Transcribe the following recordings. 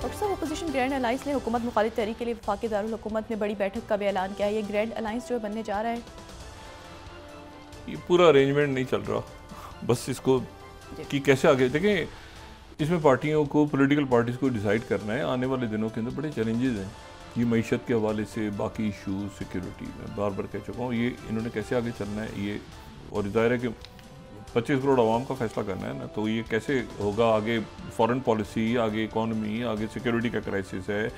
Doctor साहब, opposition grand alliance ने हुकूमत मुखालिफ तहरीक के लिए वफाकी दारुल हुकूमत में बड़ी बैठक का भी ऐलान किया है। ये ग्रैंड अलायंस जो है बनने जा रहा है, ये पूरा अरेंजमेंट नहीं चल रहा, बस इसको कि कैसे आगे देखें। इसमें पार्टियों को, पॉलिटिकल पार्टीज़ को डिसाइड करना है आने वाले दिनों के अंदर बड़े चैलेंजेस हैं। ये मईशत के हवाले से, बाकी इशूज़, सिक्योरिटी, मैं बार बार कह चुका हूँ, ये इन्होंने कैसे आगे चलना है ये, और ज़ाहिर है कि 25 करोड़ आवाम का फैसला करना है ना, तो ये कैसे होगा आगे, फॉरेन पॉलिसी, आगे इकॉनमी, आगे सिक्योरिटी का क्राइसिस है,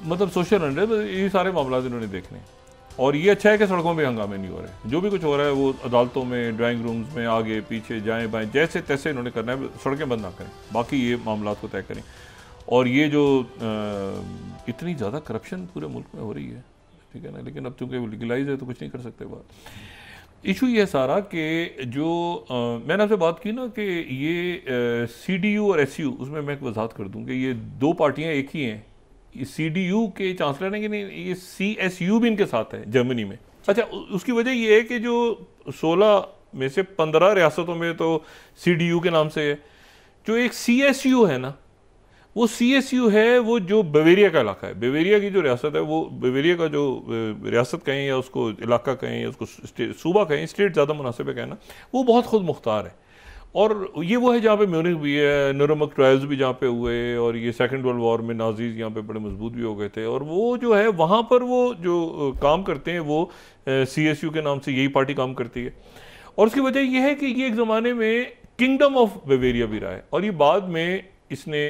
मतलब सोशल अनरेस्ट, ये सारे मामला इन्होंने देखने। और ये अच्छा है कि सड़कों पे हंगामे नहीं हो रहे, जो भी कुछ हो रहा है वो अदालतों में, ड्राइंग रूम्स में, आगे पीछे, जाएं बाएं, जैसे तैसे इन्होंने करना है, सड़कें बंद ना करें, बाकी ये मामला को तय करें। और ये जो इतनी ज़्यादा करप्शन पूरे मुल्क में हो रही है, ठीक है ना, लेकिन अब चूँकि वो लीगलाइज है तो कुछ नहीं कर सकते। बात इशू ये सारा कि जो मैंने आपसे बात की ना कि ये CDU और SU, उसमें मैं एक वजाहत कर दूँ कि ये दो पार्टियाँ एक ही हैं। CDU के चांसलर हैं कि नहीं, ये CSU भी इनके साथ है जर्मनी में। अच्छा, उसकी वजह ये है कि जो 16 में से 15 रियासतों में तो CDU के नाम से है, जो एक CSU है ना, वो CSU है वो जो बवेरिया का इलाका है, बवेरिया की जो रियासत है, वो बवेरिया का जो रियासत कहें या उसको इलाका कहें या उसको सूबा कहें, स्टेट ज़्यादा मुनासिब है कहना, वो बहुत खुद मुख्तार है। और ये वो है जहाँ पे म्यूनिख भी है, नुरनबर्ग ट्रायल्स भी जहाँ पे हुए, और ये सेकंड वर्ल्ड वॉर में नाजीज यहाँ पे बड़े मजबूत भी हो गए थे। और वो जो है वहाँ पर वो जो काम करते हैं वो CSU के नाम से यही पार्टी काम करती है। और उसकी वजह यह है कि ये एक ज़माने में किंगडम ऑफ बवेरिया भी रहा है, और ये बाद में इसने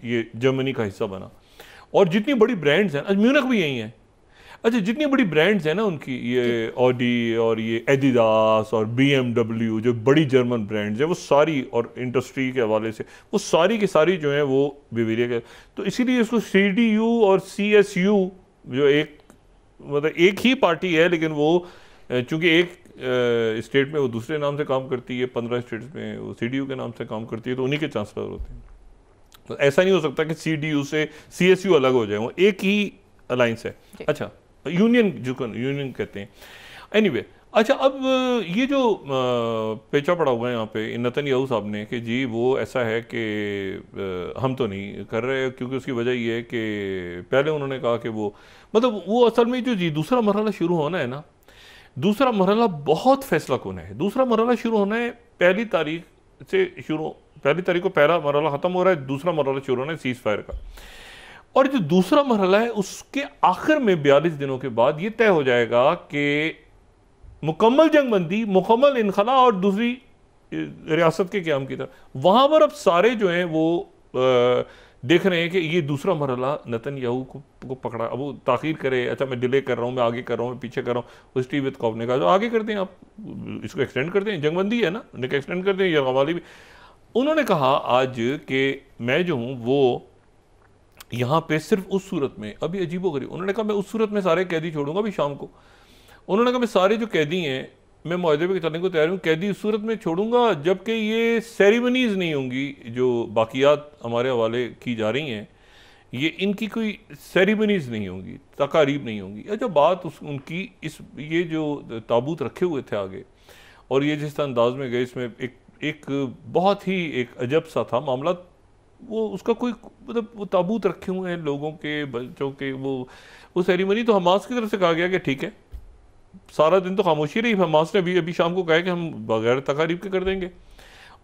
ये जर्मनी का हिस्सा बना। और जितनी बड़ी ब्रांड्स हैं, म्यूनिख भी यही है, अच्छा, जितनी बड़ी ब्रांड्स हैं ना उनकी, ये ऑडी और ये एडिडास और BMW, जो बड़ी जर्मन ब्रांड्स हैं, वो सारी, और इंडस्ट्री के हवाले से वो सारी की सारी जो हैं वो बवेरिया के। तो इसीलिए इसको CDU और CSU, जो एक मतलब एक ही पार्टी है, लेकिन वो चूंकि एक स्टेट में वो दूसरे नाम से काम करती है, 15 स्टेट्स में वो CDU के नाम से काम करती है, तो उन्हीं के चांसलर होते हैं। तो ऐसा नहीं हो सकता कि CDU से CSU अलग हो जाए, वो एक ही अलायंस है। अच्छा, यूनियन, जो यूनियन कहते हैं, एनीवे। अच्छा, अब ये जो पेचा पड़ा हुआ है यहाँ पे नेतन्याहू साहब ने कि जी वो ऐसा है कि हम तो नहीं कर रहे, क्योंकि उसकी वजह ये है कि पहले उन्होंने कहा कि वो मतलब वो असल में जो जी दूसरा मरहला शुरू होना है ना, दूसरा मरहला बहुत फैसला कौन है। दूसरा मरहला शुरू होना है पहली तारीख को पहला मरहला ख़त्म हो रहा है, दूसरा मरहला शुरू होना है सीज़ फायर का। और जो दूसरा मरहला है उसके आखिर में 42 दिनों के बाद ये तय हो जाएगा कि मुकम्मल जंगबंदी, मुकम्मल इनखला और दूसरी रियासत के क़याम की तरफ। वहाँ पर अब सारे जो हैं वो देख रहे हैं कि ये दूसरा मरहला नेतन्याहू को पकड़ा, अब वो ताख़ीर करे, अच्छा मैं डिले कर रहा हूँ, मैं आगे कर रहा हूँ, मैं पीछे कर रहा हूँ। उस टीवी कौफ ने कहा जो आगे करते हैं, आप इसको एक्सटेंड करते हैं, जंगबंदी है ना, लेकिन एक्सटेंड करते हैं, यरगमाली भी। उन्होंने कहा आज कि मैं जो हूँ वो यहाँ पे सिर्फ उस सूरत में, अभी अजीबोगरीब, उन्होंने कहा मैं उस सूरत में सारे कैदी छोड़ूंगा अभी शाम को। उन्होंने कहा मैं सारे जो कैदी हैं मैं मुआहदे पे चलने को तैयार हूँ, कैदी उस सूरत में छोड़ूंगा जबकि ये सेरेमनीज़ नहीं होंगी जो बाकियात हमारे हवाले की जा रही हैं, ये इनकी कोई सेरेमनीज़ नहीं होंगी, तकारीब नहीं होंगी। अच्छा, बात उनकी इस ये जो ताबूत रखे हुए थे आगे, और ये जिस अंदाज में गए, इसमें एक बहुत ही एक अजब सा था मामला। वो उसका कोई मतलब वो ताबूत रखे हुए हैं लोगों के, बच्चों के, वो सेरेमनी तो हमास की तरफ से कहा गया कि ठीक है, सारा दिन तो खामोशी रही। हमास ने अभी शाम को कहा कि हम बगैर तकारीब के कर देंगे,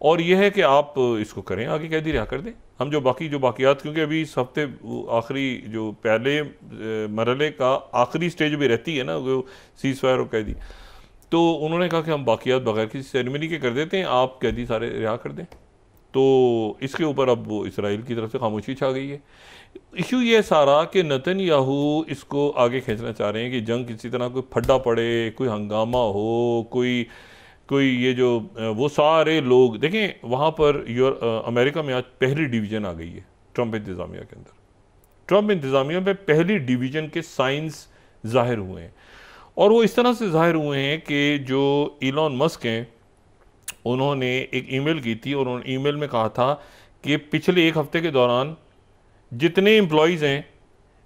और यह है कि आप इसको करें, आगे कैदी रिहा कर दें, हम जो बाकियात, क्योंकि अभी इस हफ्ते आखिरी जो पहले मरहले का आखिरी स्टेज भी रहती है ना वो सीज़ फायर और कैदी, तो उन्होंने कहा कि हम बाकियात बगैर किसी सेरेमनी के कर देते हैं, आप कैदी सारे रिहा कर दें। तो इसके ऊपर अब वो इसराइल की तरफ से खामोशी छा गई है। इशू ये सारा कि नेतन्याहू इसको आगे खींचना चाह रहे हैं कि जंग किसी तरह कोई फड्डा पड़े, कोई हंगामा हो, कोई ये जो वो सारे लोग देखें वहाँ पर अमेरिका में आज पहली डिवीज़न आ गई है ट्रंप इंतज़ामिया के अंदर। ट्रंप इंतज़ामिया में पहली डिवीज़न के साइंस ज़ाहिर हुए हैं, और वो इस तरह से ज़ाहिर हुए हैं कि जो इलॉन मस्क हैं उन्होंने एक ईमेल की थी, और उन्होंने ईमेल में कहा था कि पिछले एक हफ्ते के दौरान जितने एम्प्लॉयज़ हैं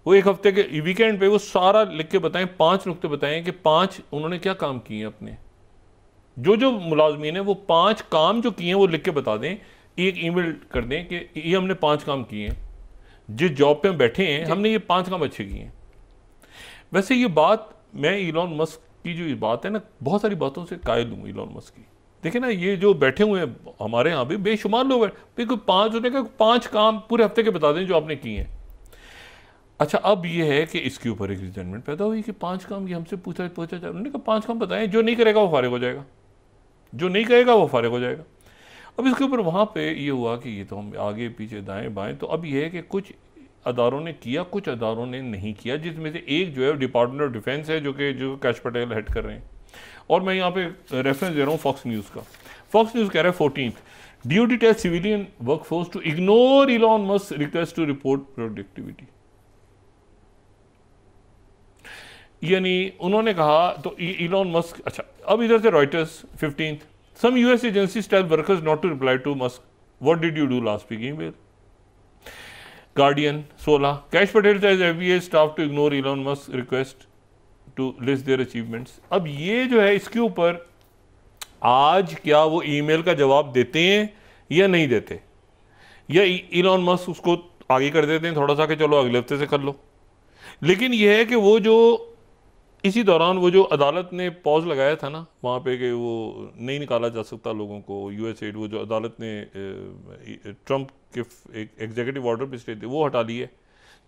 वो एक हफ्ते के वीकेंड पे वो सारा लिख के बताएं, 5 नुक्ते बताएं कि 5 उन्होंने क्या काम किए हैं अपने, जो मुलाजमीन हैं वो 5 काम जो किए हैं वो लिख के बता दें, एक ईमेल कर दें कि ये हमने 5 काम किए हैं। जिस जॉब पे हम बैठे हैं हमने ये 5 काम अच्छे किए हैं। वैसे ये बात मैं इलॉन मस्क की जो ये बात है ना, बहुत सारी बातों से कायल हूँ इलॉन मस्क की। देखिए ना, ये जो बैठे हुए हैं हमारे यहाँ भी बेशुमार लोग हैं, कोई 5 होने का 5 काम पूरे हफ्ते के बता दें जो आपने किए हैं। अच्छा, अब ये है कि इसके ऊपर एक रिजेंटमेंट पैदा हुई कि 5 काम ये हमसे पूछा जाए। उन्होंने कहा 5 काम बताएं, जो नहीं करेगा वो फारिग हो जाएगा, जो नहीं करेगा वो फारिग हो जाएगा। अब इसके ऊपर वहाँ पे ये हुआ कि ये तो हम आगे पीछे दाएं बाएं, तो अब ये है कि कुछ अदारों ने किया, कुछ अदारों ने नहीं किया, जिसमें से एक जो है डिपार्टमेंट ऑफ डिफेंस है जो कैश पटेल हेड कर रहे हैं। और मैं यहाँ पे रेफरेंस दे रहा हूँ फॉक्स न्यूज़ का। फॉक्स न्यूज़ कह रहा है 14th DoD tells civilian workforce to ignore Elon Musk request to report productivity. यानी उन्होंने कहा तो इलॉन मस्क। अच्छा, अब इधर से Reuters 15th some US agencies tell workers not to reply to Musk. What did you do last week? Email. Guardian 16 Kash Patel says FBA staff to ignore Elon Musk's request to list their achievements. अब ये जो है इसके ऊपर आज क्या वो email का जवाब देते हैं या नहीं देते, या इलॉन मस्क उसको आगे कर देते हैं थोड़ा सा कि चलो अगले हफ्ते से कर लो। लेकिन ये है कि वो जो इसी दौरान वो जो अदालत ने पॉज लगाया था ना वहाँ पे कि वो नहीं निकाला जा सकता लोगों को US एड, वो जो अदालत ने ट्रंप के एक एग्जीक्यूटिव ऑर्डर पे स्टे थे वो हटा लिए,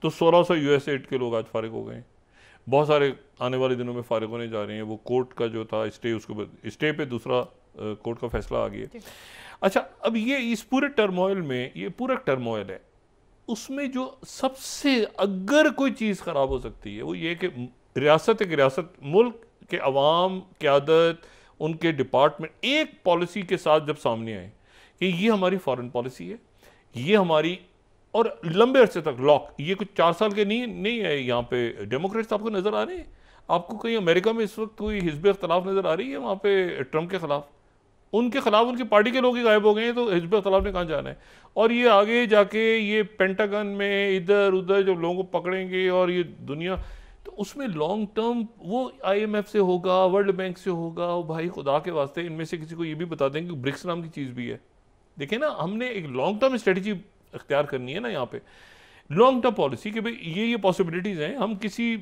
तो 1600 US एड के लोग आज फारिग हो गए। बहुत सारे आने वाले दिनों में फारिग होने जा रहे हैं। वो कोर्ट का जो था स्टे, उसको स्टे पे दूसरा कोर्ट का फैसला आ गया। अच्छा, अब ये इस पूरे टर्मोइल में, ये पूरा टर्मोइल है, उसमें जो सबसे अगर कोई चीज़ ख़राब हो सकती है वो ये कि रियासत एक रियासत, मुल्क के अवाम, क़यादत, उनके डिपार्टमेंट एक पॉलिसी के साथ जब सामने आए कि ये हमारी फॉरेन पॉलिसी है, ये हमारी, और लंबे अरसे तक लॉक, ये कुछ 4 साल के नहीं है। यहाँ पे डेमोक्रेट्स आपको नज़र आ रहे हैं? आपको कहीं अमेरिका में इस वक्त कोई हिज़्ब इख्तिलाफ नज़र आ रही है वहाँ पे ट्रंप के ख़िलाफ़? उनके खिलाफ उनकी पार्टी के लोग ही गायब हो गए हैं, तो हिज़्ब इख्तिलाफ ने कहाँ जाना है? और ये आगे जाके ये पेंटागन में इधर उधर जब लोगों को पकड़ेंगे और ये दुनिया, तो उसमें लॉन्ग टर्म वो IMF से होगा, वर्ल्ड बैंक से होगा। भाई खुदा के वास्ते इनमें से किसी को ये भी बता दें कि ब्रिक्स नाम की चीज़ भी है। देखिए ना, हमने एक लॉन्ग टर्म स्ट्रेटजी अख्तियार करनी है ना यहाँ पे, लॉन्ग टर्म पॉलिसी कि भाई ये पॉसिबिलिटीज़ हैं। हम किसी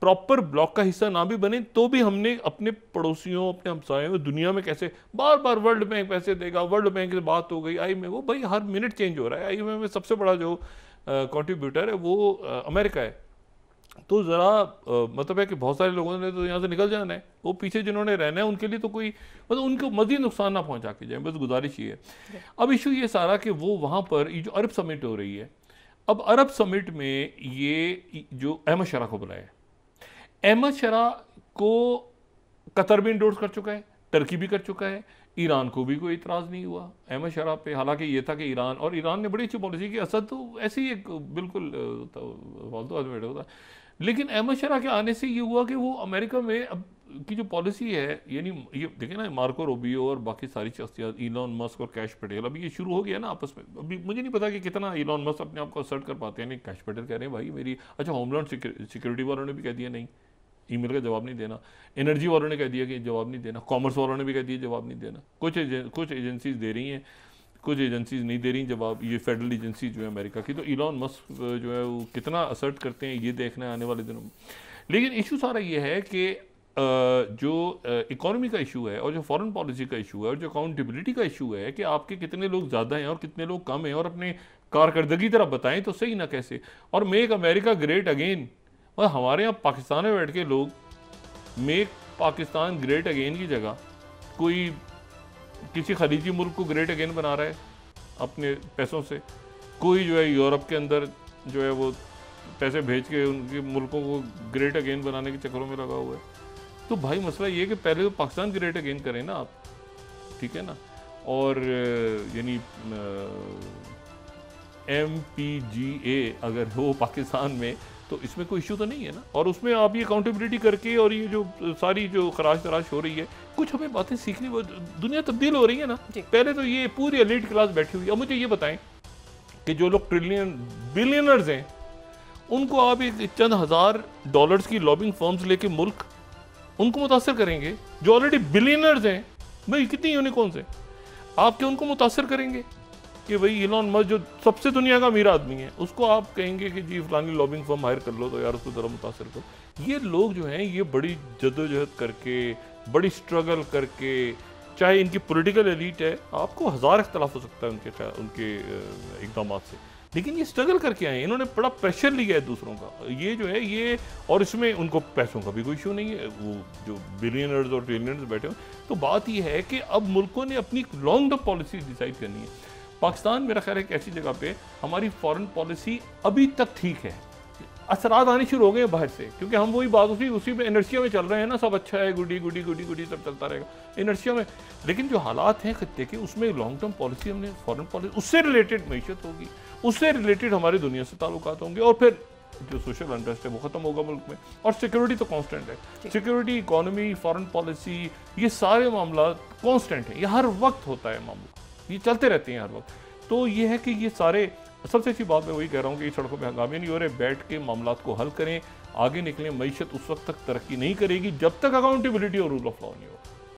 प्रॉपर ब्लॉक का हिस्सा ना भी बने तो भी हमने अपने पड़ोसियों, अपने हमसायों, दुनिया में कैसे बार बार वर्ल्ड बैंक पैसे देगा, वर्ल्ड बैंक से बात हो गई, IMF, वो भाई हर मिनट चेंज हो रहा है। IMF में सबसे बड़ा जो कंट्रीब्यूटर है वो अमेरिका है। तो ज़रा मतलब है कि बहुत सारे लोगों ने तो यहाँ से निकल जाना है, वो पीछे जिन्होंने रहना है उनके लिए तो कोई मतलब उनको मज़ीद नुकसान ना पहुँचा के जाए, बस गुजारिश ही है। अब इशू ये सारा कि वो वहाँ पर ये जो अरब समिट हो रही है, अब अरब समिट में ये जो अहमद शरा को बुलाया है, अहमद शरा को कतर भी इंडोर्स कर चुका है, टर्की भी कर चुका है, ईरान को भी कोई इतराज़ नहीं हुआ अहमद शरा पे। हालांकि ये था कि ईरान ने बड़ी अच्छी पॉलिसी की, असद तो ऐसे ही एक बिल्कुल फालतू आदमी बैठा होता। लेकिन अहमद शरा के आने से ये हुआ कि वो अमेरिका में अब की जो पॉलिसी है, यानी ये देखें ना, मार्को रूबियो और बाकी सारी शख्सियत, इलॉन मस्क और कैश पटेल, अभी ये शुरू हो गया ना आपस में। अभी मुझे नहीं पता कि कितना इलॉन मस्क अपने आप को असर्ट कर पाते हैं। नहीं, कैश पटेल कह रहे हैं भाई मेरी, अच्छा होमलैंड सिक्योरिटी वालों ने भी कह दिया नहीं, ईमेल का जवाब नहीं देना, एनर्जी वालों ने कह दिया कि जवाब नहीं देना, कॉमर्स वालों ने भी कह दिया जवाब नहीं देना, कुछ एजेंसीज दे रही हैं, कुछ एजेंसीज नहीं दे रही जवाब, ये फेडरल एजेंसी जो है अमेरिका की। तो इलॉन मस्क जो है वो कितना असर्ट करते हैं ये देखना है आने वाले दिनों में। लेकिन इशू सारा ये है कि जो इकोनॉमी का इशू है और जो फॉरेन पॉलिसी का इशू है और जो अकाउंटेबिलिटी का इशू है कि आपके कितने लोग ज़्यादा हैं और कितने लोग कम हैं, और अपने कारकर्दगी तरफ बताएं तो सही ना कैसे। और मेक अमेरिका ग्रेट अगेन, और हमारे यहाँ पाकिस्तान में बैठ के लोग मेक पाकिस्तान ग्रेट अगेन की जगह कोई किसी खलीजी मुल्क को ग्रेट अगेन बना रहा है अपने पैसों से। कोई जो है यूरोप के अंदर जो है वो पैसे भेज के उनके मुल्कों को ग्रेट अगेन बनाने के चक्करों में लगा हुआ है। तो भाई मसला ये है कि पहले तो पाकिस्तान ग्रेट अगेन करें ना आप, ठीक है ना। और यानी MPGA अगर हो पाकिस्तान में तो इसमें कोई इशू तो नहीं है ना। और उसमें आप ये अकाउंटेबिलिटी करके और ये जो सारी जो खराश तराश हो रही है, कुछ हमें बातें सीखनी, दुनिया तब्दील हो रही है ना। पहले तो ये पूरी एलीट क्लास बैठी हुई। अब मुझे ये बताएं कि जो लोग ट्रिलियन बिलियनर्स हैं उनको आप एक चंद $1000 की लॉबिंग फर्म्स लेके मुल्क उनको मुतासर करेंगे जो ऑलरेडी बिलियनर्स हैं। भाई कितनी यूनिकॉर्न्स हैं, आप क्या उनको मुतासर करेंगे? कि भाई इलॉन मस्क जो सबसे दुनिया का अमीर आदमी है, उसको आप कहेंगे कि जी फलानी लॉबिंग फर्म हायर कर लो तो यार उसको ज़रा मुतासर करो। ये लोग जो हैं ये बड़ी जद्दोजहद करके, बड़ी स्ट्रगल करके, चाहे इनकी पॉलिटिकल एलीट है, आपको हज़ार इख्तलाफ हो सकता है उनके इकदाम से, लेकिन ये स्ट्रगल करके आए, इन्होंने बड़ा प्रेशर लिया है दूसरों का। ये जो है ये, और इसमें उनको पैसों का भी कोई इशू नहीं है, वो जो बिलियनर्स और ट्रिलियनर्स बैठे हो। तो बात ये है कि अब मुल्कों ने अपनी लॉन्ग टर्म पॉलिसी डिसाइड करनी है। पाकिस्तान मेरा ख्याल है एक ऐसी जगह पे हमारी फॉरेन पॉलिसी अभी तक ठीक है, असरात आने शुरू हो गए हैं बाहर से, क्योंकि हम वही बात उसी में इनर्शिया में चल रहे हैं ना, सब अच्छा है, गुडी गुडी गुडी गुडी सब चलता रहेगा इनर्शिया में। लेकिन जो हालात हैं खत्ते के, उसमें लॉन्ग टर्म पॉलिसी, हमने फॉरेन पॉलिसी, उससे रिलेटेड मैशत होगी, उससे रिलेटेड हमारी दुनिया से ताल्लुकात होंगे, और फिर जो सोशल अनरेस्ट है वो ख़त्म होगा मुल्क में। और सिक्योरिटी तो कांस्टेंट है, सिक्योरिटी, इकोनॉमी, फॉरेन पॉलिसी, ये सारे मामला कांस्टेंट हैं, ये हर वक्त होता है मामला, ये चलते रहते हैं हर वक्त। तो ये है कि ये सारे, सबसे अच्छी बात मैं वही कह रहा हूँ कि सड़कों पे हंगामे नहीं हो रहे, बैठ के मामलात को हल करें, आगे निकलें। मईशत उस वक्त तक तरक्की नहीं करेगी जब तक अकाउंटेबिलिटी और रूल ऑफ लॉ नहीं हो।